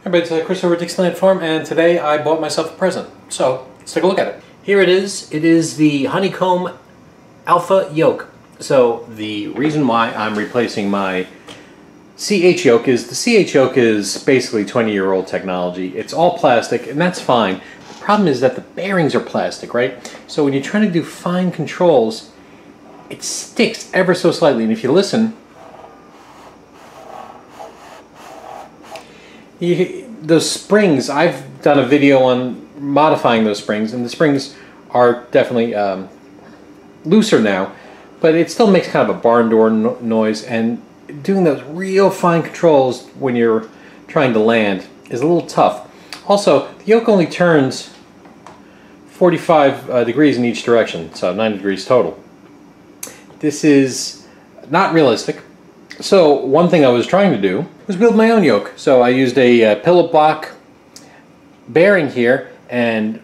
Everybody, it's Chris over at Dixieland Farm, and today I bought myself a present. So, let's take a look at it. Here it is. It is the Honeycomb Alpha Yoke. So, the reason why I'm replacing my CH Yoke is the CH Yoke is basically 20-year-old technology. It's all plastic, and that's fine. The problem is that the bearings are plastic, right? So when you're trying to do fine controls, it sticks ever so slightly, and if you listen, those springs, I've done a video on modifying those springs, and the springs are definitely looser now, but it still makes kind of a barn door noise, and doing those real fine controls when you're trying to land is a little tough. Also, the yoke only turns 45 degrees in each direction, so 90 degrees total. This is not realistic. So one thing I was trying to do was build my own yoke. So I used a pillow block bearing here, and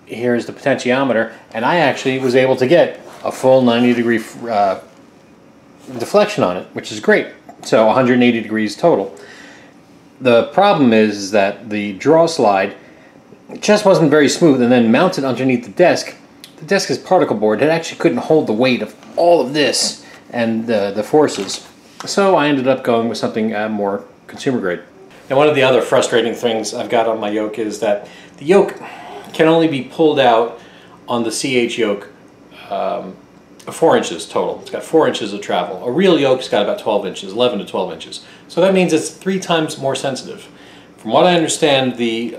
here's the potentiometer, and I actually was able to get a full 90-degree deflection on it, which is great. So 180 degrees total. The problem is that the draw slide just wasn't very smooth, and then mounted underneath the desk. The desk is particle board. It actually couldn't hold the weight of all of this and the forces. So I ended up going with something more consumer grade. Now, one of the other frustrating things I've got on my yoke is that the yoke can only be pulled out on the CH Yoke 4 inches total. It's got 4 inches of travel. A real yoke's got about 12 inches, 11 to 12 inches. So that means it's 3 times more sensitive. From what I understand, the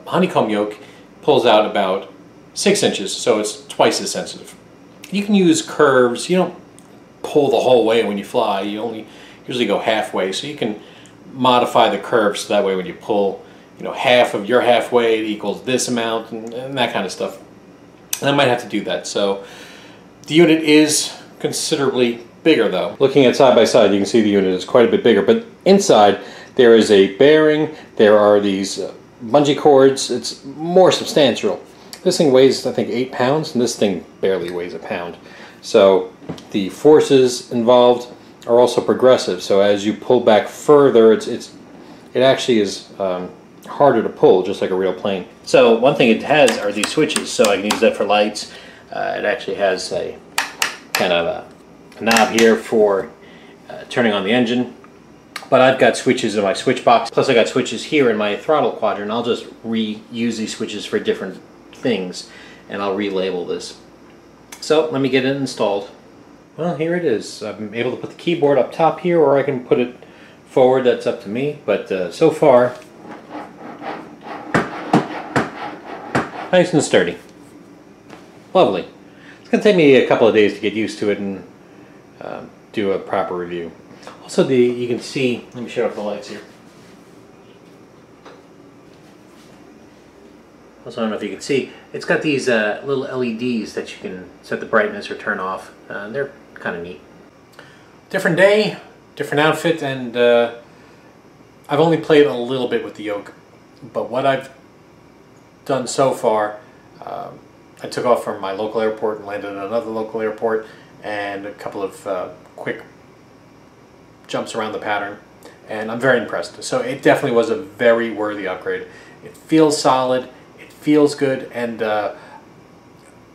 Honeycomb Yoke pulls out about 6 inches, so it's twice as sensitive. You can use curves. You don't pull the whole way when you fly. You only usually go halfway, so you can modify the curve so that way when you pull, you know, half of your halfway equals this amount, and that kind of stuff. And I might have to do that. So the unit is considerably bigger, though. Looking at side by side, you can see the unit is quite a bit bigger, but inside there is a bearing, there are these bungee cords. It's more substantial. This thing weighs, I think, 8 pounds, and this thing barely weighs a pound. So the forces involved are also progressive. So as you pull back further, it actually is harder to pull, just like a real plane. So one thing it has are these switches. So I can use that for lights. It actually has a kind of a knob here for turning on the engine. But I've got switches in my switch box. Plus I got switches here in my throttle quadrant. I'll just reuse these switches for different things, and I'll relabel this. So let me get it installed. Well, here it is. I'm able to put the keyboard up top here, or I can put it forward. That's up to me. But so far, nice and sturdy. Lovely. It's going to take me a couple of days to get used to it and do a proper review. Also, you can see, let me show off the lights here. Also, I don't know if you can see, it's got these little LEDs that you can set the brightness or turn off. They're kind of neat. Different day, different outfit, and I've only played a little bit with the yoke. But what I've done so far, I took off from my local airport and landed at another local airport, and a couple of quick jumps around the pattern, and I'm very impressed. So it definitely was a very worthy upgrade. It feels solid, it feels good, and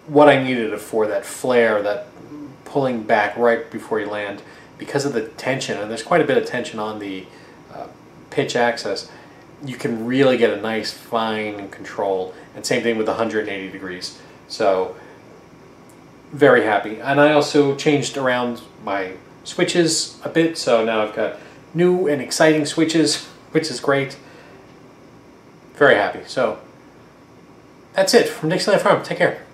what I needed for that flare, that pulling back right before you land, because of the tension, and there's quite a bit of tension on the pitch axis, you can really get a nice fine control, and same thing with 180 degrees. So very happy. And I also changed around my switches a bit, so now I've got new and exciting switches, which is great. Very happy. So that's it from Dixieland Farm. Take care.